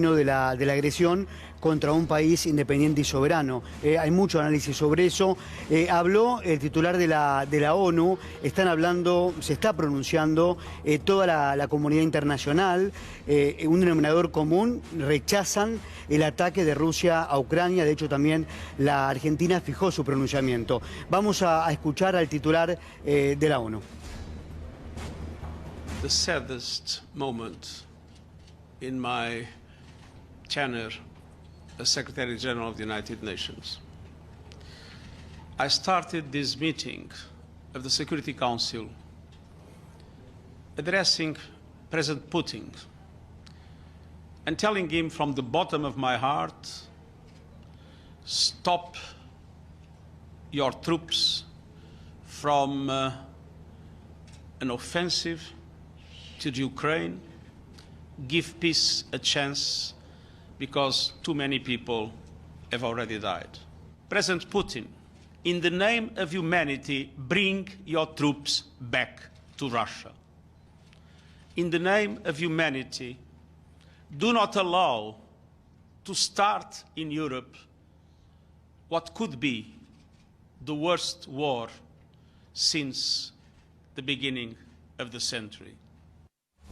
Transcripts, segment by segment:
De la agresión contra un país independiente y soberano. Hay mucho análisis sobre eso. Habló el titular de la ONU, están hablando, se está pronunciando toda la comunidad internacional, un denominador común, rechazan el ataque de Rusia a Ucrania, de hecho también la Argentina fijó su pronunciamiento. Vamos a escuchar al titular de la ONU. The saddest moment in my tenure as Secretary General of the United Nations. I started this meeting of the Security Council addressing President Putin and telling him from the bottom of my heart, stop your troops from an offensive to Ukraine, give peace a chance, because too many people have already died. President Putin, in the name of humanity, bring your troops back to Russia. In the name of humanity, do not allow to start in Europe what could be the worst war since the beginning of the century.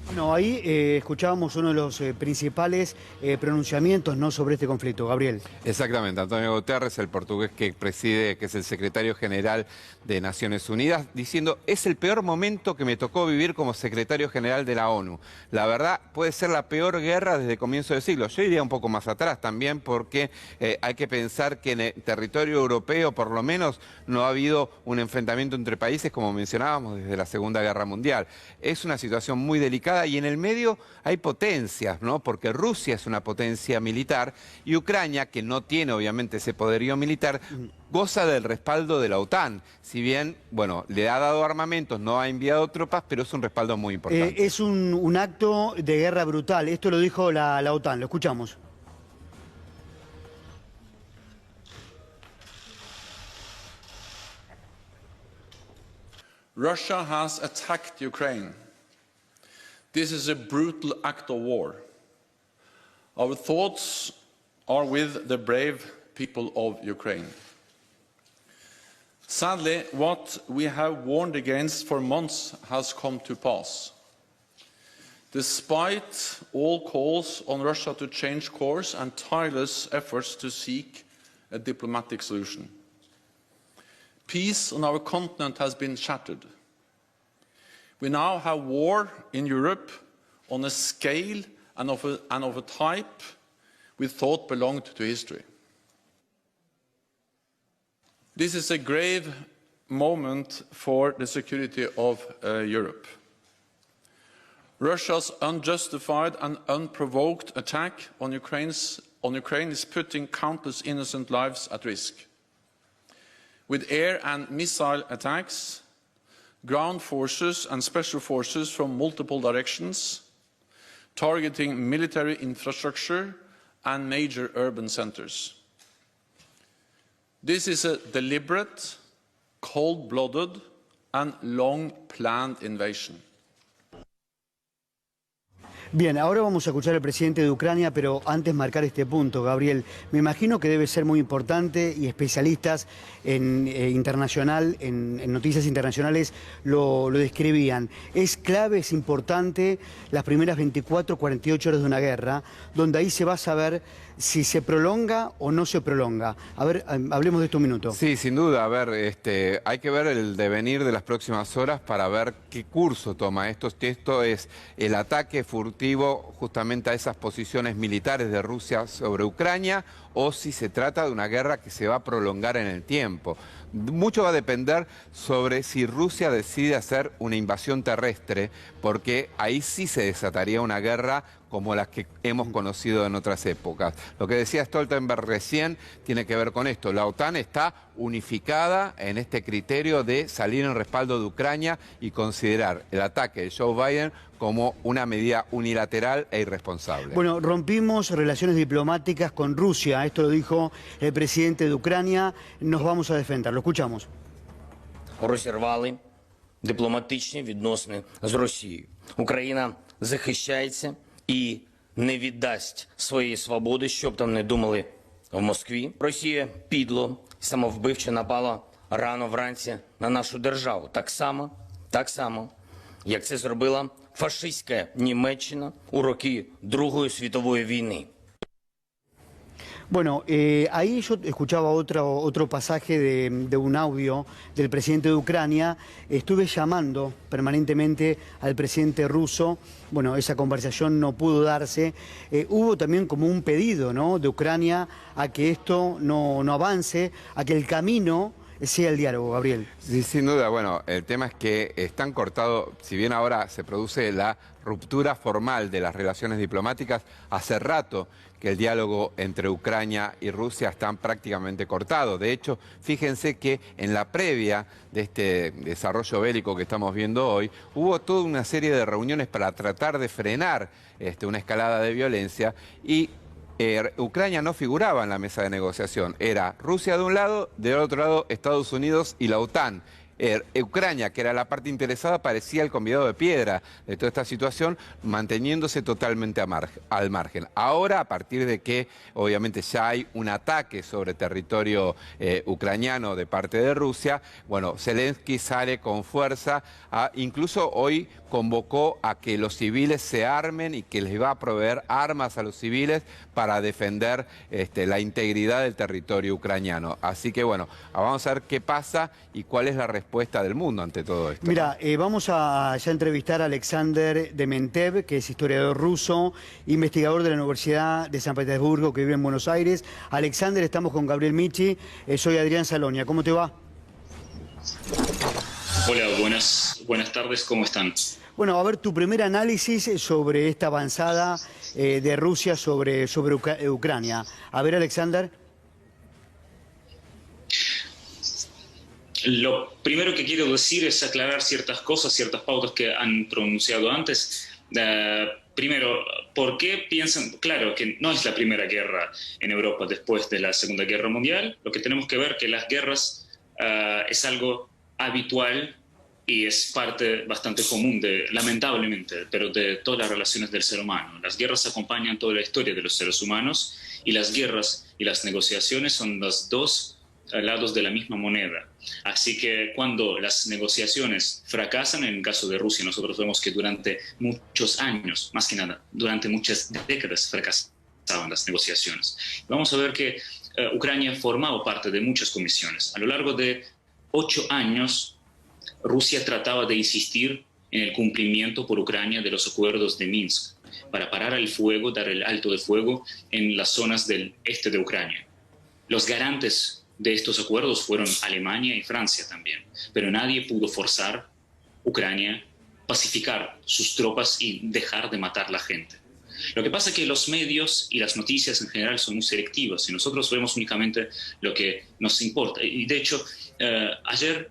Bueno, ahí escuchábamos uno de los principales pronunciamientos, ¿no?, sobre este conflicto. Gabriel. Exactamente, Antonio Guterres, el portugués que preside, que es el secretario general de Naciones Unidas, diciendo: es el peor momento que me tocó vivir como secretario general de la ONU. La verdad, puede ser la peor guerra desde comienzo de siglo. Yo iría un poco más atrás también, porque hay que pensar que en el territorio europeo, por lo menos, no ha habido un enfrentamiento entre países, como mencionábamos, desde la Segunda Guerra Mundial. Es una situación muy delicada. Y en el medio hay potencias, ¿no? Porque Rusia es una potencia militar y Ucrania, que no tiene obviamente ese poderío militar, goza del respaldo de la OTAN. Si bien, bueno, le ha dado armamentos, no ha enviado tropas, pero es un respaldo muy importante. Es un acto de guerra brutal. Esto lo dijo la OTAN. Lo escuchamos. Russia has attacked Ukraine. This is a brutal act of war. Our thoughts are with the brave people of Ukraine. Sadly, what we have warned against for months has come to pass. Despite all calls on Russia to change course and tireless efforts to seek a diplomatic solution, peace on our continent has been shattered. We now have war in Europe on a scale and of a type we thought belonged to history. This is a grave moment for the security of Europe. Russia's unjustified and unprovoked attack on Ukraine is putting countless innocent lives at risk. With air and missile attacks, ground forces and special forces from multiple directions, targeting military infrastructure and major urban centers. This is a deliberate, cold-blooded and long-planned invasion. Bien, ahora vamos a escuchar al presidente de Ucrania, pero antes marcar este punto, Gabriel. Me imagino que debe ser muy importante y especialistas en en noticias internacionales lo describían. Es clave, es importante las primeras 24, 48 horas de una guerra, donde ahí se va a saber si se prolonga o no se prolonga. A ver, hablemos de esto un minuto. Sí, sin duda. A ver, hay que ver el devenir de las próximas horas para ver qué curso toma esto. Esto es el ataque furtivo justamente a esas posiciones militares de Rusia sobre Ucrania, o si se trata de una guerra que se va a prolongar en el tiempo. Mucho va a depender sobre si Rusia decide hacer una invasión terrestre, porque ahí sí se desataría una guerra como las que hemos conocido en otras épocas. Lo que decía Stoltenberg recién tiene que ver con esto. La OTAN está unificada en este criterio de salir en respaldo de Ucrania y considerar el ataque de Joe Biden como una medida unilateral e irresponsable. Bueno, rompimos relaciones diplomáticas con Rusia. Esto lo dijo el presidente de Ucrania. Nos vamos a defender. Lo escuchamos. Розірвали дипломатичні відносини з Росією. Україна захищається і не віддасть своєї свободи, що б там не думали в Москві. Росія підло, самовбивче напала рано вранці на нашу державу. Так само, як це зробила фашистська Німеччина у роки Другої світової війни. Bueno, ahí yo escuchaba otro pasaje de un audio del presidente de Ucrania. Estuve llamando permanentemente al presidente ruso. Bueno, esa conversación no pudo darse. Hubo también como un pedido, ¿no?, de Ucrania a que esto no avance, a que el camino sea el diálogo, Gabriel. Sí, sin duda. Bueno, el tema es que están cortados, si bien ahora se produce la ruptura formal de las relaciones diplomáticas, hace rato que el diálogo entre Ucrania y Rusia están prácticamente cortados. De hecho, fíjense que en la previa de este desarrollo bélico que estamos viendo hoy, hubo toda una serie de reuniones para tratar de frenar una escalada de violencia y Ucrania no figuraba en la mesa de negociación. Era Rusia de un lado, del otro lado Estados Unidos y la OTAN. Ucrania, que era la parte interesada, parecía el convidado de piedra de toda esta situación, manteniéndose totalmente al margen. Ahora, a partir de que obviamente ya hay un ataque sobre territorio ucraniano de parte de Rusia, bueno, Zelensky sale con fuerza, incluso hoy convocó a que los civiles se armen y que les va a proveer armas a los civiles para defender la integridad del territorio ucraniano. Así que bueno, vamos a ver qué pasa y cuál es la respuesta del mundo ante todo esto. Mira, vamos a ya entrevistar a Alexander Dementev, que es historiador ruso, investigador de la Universidad de San Petersburgo, que vive en Buenos Aires. Alexander, estamos con Gabriel Michi, soy Adrián Salonia. ¿Cómo te va? Hola, buenas tardes, ¿cómo están? Bueno, a ver, tu primer análisis sobre esta avanzada de Rusia sobre Ucrania. A ver, Alexander. Lo primero que quiero decir es aclarar ciertas cosas, ciertas pautas que han pronunciado antes. Primero, ¿por qué piensan? Claro, que no es la primera guerra en Europa después de la Segunda Guerra Mundial. Lo que tenemos que ver es que las guerras es algo habitual y es parte bastante común, lamentablemente, pero de todas las relaciones del ser humano. Las guerras acompañan toda la historia de los seres humanos y las guerras y las negociaciones son los dos lados de la misma moneda. Así que cuando las negociaciones fracasan, en el caso de Rusia, nosotros vemos que durante muchos años, más que nada, durante muchas décadas fracasaban las negociaciones. Vamos a ver que Ucrania ha formado parte de muchas comisiones. A lo largo de 8 años, Rusia trataba de insistir en el cumplimiento por Ucrania de los acuerdos de Minsk para parar el fuego, dar el alto de fuego en las zonas del este de Ucrania. Los garantes de estos acuerdos fueron Alemania y Francia también, pero nadie pudo forzar a Ucrania a pacificar sus tropas y dejar de matar a la gente. Lo que pasa es que los medios y las noticias en general son muy selectivas y nosotros vemos únicamente lo que nos importa. Y de hecho, ayer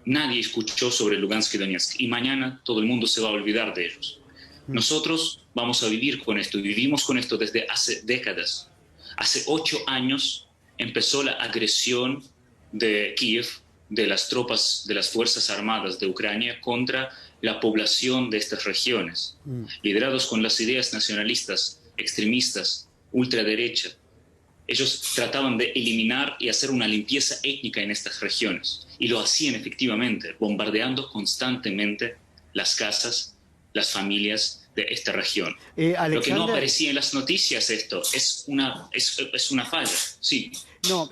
nadie escuchó sobre Lugansk y Donetsk y mañana todo el mundo se va a olvidar de ellos. Nosotros vamos a vivir con esto y vivimos con esto desde hace décadas. Hace 8 años empezó la agresión de Kiev, de las tropas de las Fuerzas Armadas de Ucrania contra la población de estas regiones, liderados con las ideas nacionalistas, extremistas, ultraderecha. Ellos trataban de eliminar y hacer una limpieza étnica en estas regiones. Y lo hacían efectivamente, bombardeando constantemente las casas, las familias de esta región. Lo que no aparecía en las noticias es una falla, sí. No,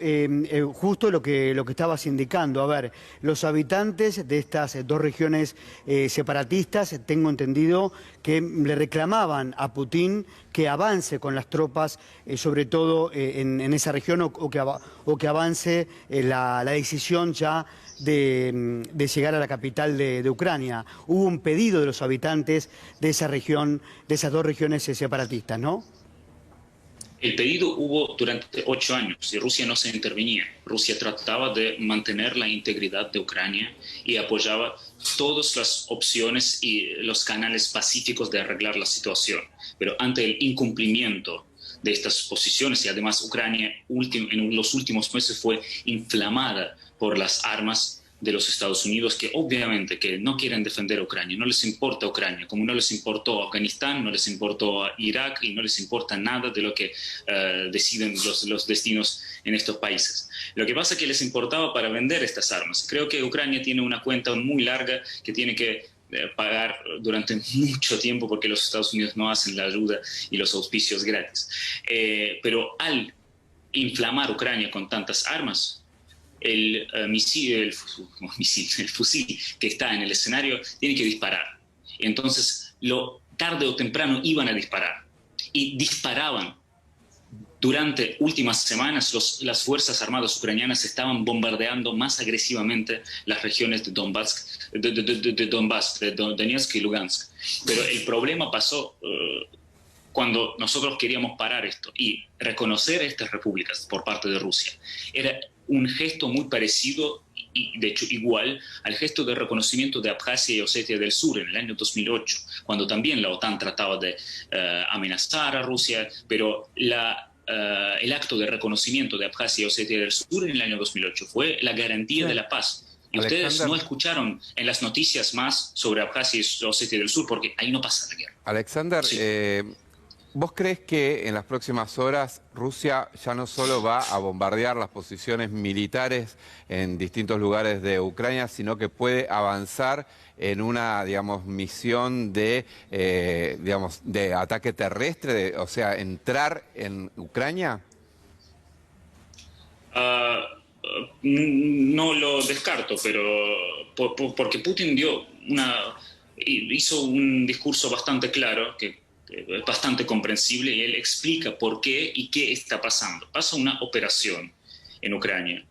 justo lo que estabas indicando. A ver, los habitantes de estas dos regiones separatistas, tengo entendido que le reclamaban a Putin que avance con las tropas, sobre todo en esa región, o que avance la decisión ya de llegar a la capital de Ucrania. Hubo un pedido de los habitantes de esa región, de esas dos regiones separatistas, ¿no? El pedido hubo durante 8 años y Rusia no se intervenía. Rusia trataba de mantener la integridad de Ucrania y apoyaba todas las opciones y los canales pacíficos de arreglar la situación. Pero ante el incumplimiento de estas posiciones, y además Ucrania en los últimos meses fue inflamada por las armas de los Estados Unidos, que obviamente que no quieren defender a Ucrania, no les importa Ucrania, como no les importó Afganistán, no les importó Irak y no les importa nada de lo que deciden los destinos en estos países. Lo que pasa es que les importaba para vender estas armas. Creo que Ucrania tiene una cuenta muy larga que tiene que pagar durante mucho tiempo porque los Estados Unidos no hacen la ayuda y los auspicios gratis. Pero al inflamar Ucrania con tantas armas, el fusil que está en el escenario tiene que disparar. Entonces, tarde o temprano iban a disparar. Y disparaban. Durante últimas semanas, las Fuerzas Armadas ucranianas estaban bombardeando más agresivamente las regiones de Donbass, de Donetsk y Lugansk. Pero el problema pasó cuando nosotros queríamos parar esto y reconocer estas repúblicas por parte de Rusia. Era un gesto muy parecido y de hecho igual al gesto de reconocimiento de Abjasia y Osetia del Sur en el año 2008, cuando también la OTAN trataba de amenazar a Rusia, pero el acto de reconocimiento de Abjasia y Osetia del Sur en el año 2008 fue la garantía de la paz. Y ustedes no escucharon en las noticias más sobre Abjasia y Osetia del Sur porque ahí no pasa la guerra. Alexander, Sí. ¿Vos crees que en las próximas horas Rusia ya no solo va a bombardear las posiciones militares en distintos lugares de Ucrania, sino que puede avanzar en una, digamos, misión de ataque terrestre, o sea, entrar en Ucrania? No lo descarto, pero porque Putin hizo un discurso bastante claro que es bastante comprensible y él explica por qué y qué está pasando. Pasa una operación en Ucrania,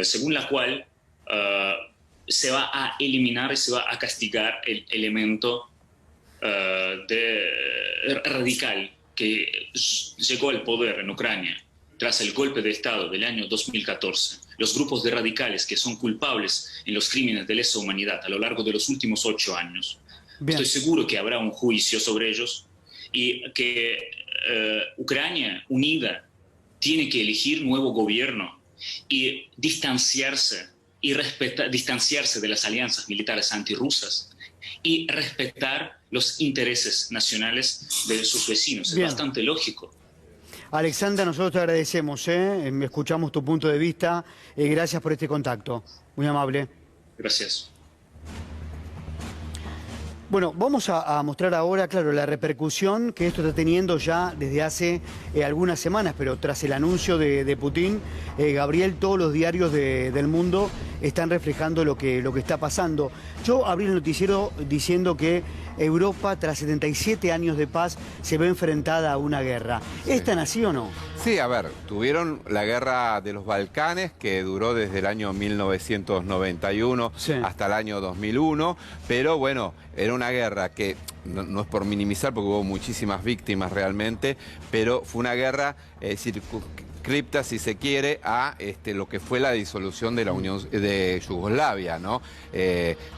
según la cual se va a eliminar y se va a castigar el elemento radical que llegó al poder en Ucrania tras el golpe de Estado del año 2014. Los grupos de radicales que son culpables en los crímenes de lesa humanidad a lo largo de los últimos 8 años. Bien. Estoy seguro que habrá un juicio sobre ellos y que Ucrania unida tiene que elegir nuevo gobierno y distanciarse de las alianzas militares antirrusas y respetar los intereses nacionales de sus vecinos. Bien. Es bastante lógico. Alexander, nosotros te agradecemos, escuchamos tu punto de vista, gracias por este contacto, muy amable. Gracias. Bueno, vamos a mostrar ahora, claro, la repercusión que esto está teniendo ya desde hace algunas semanas, pero tras el anuncio de Putin, Gabriel, todos los diarios del mundo están reflejando lo que está pasando. Yo abrí el noticiero diciendo que Europa, tras 77 años de paz, se ve enfrentada a una guerra. Sí. ¿Es tan así o no? Sí, a ver, tuvieron la guerra de los Balcanes, que duró desde el año 1991 hasta el año 2001, pero bueno, era una guerra que no es por minimizar porque hubo muchísimas víctimas realmente, pero fue una guerra circunscripta, si se quiere, a lo que fue la disolución de la Unión de Yugoslavia, ¿no?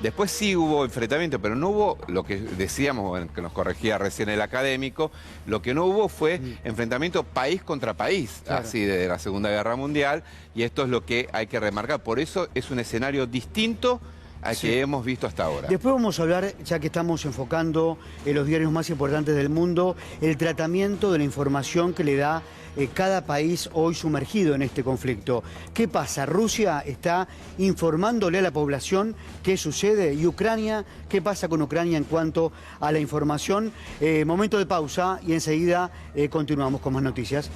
Después sí hubo enfrentamiento, pero no hubo lo que decíamos, que nos corregía recién el académico, lo que no hubo fue enfrentamiento país contra país, claro, así de la Segunda Guerra Mundial, y esto es lo que hay que remarcar. Por eso es un escenario distinto al que hemos visto hasta ahora. Después vamos a hablar, ya que estamos enfocando en los diarios más importantes del mundo, el tratamiento de la información que le da cada país hoy sumergido en este conflicto. ¿Qué pasa? Rusia está informándole a la población qué sucede y Ucrania, ¿qué pasa con Ucrania en cuanto a la información? Momento de pausa y enseguida continuamos con más noticias.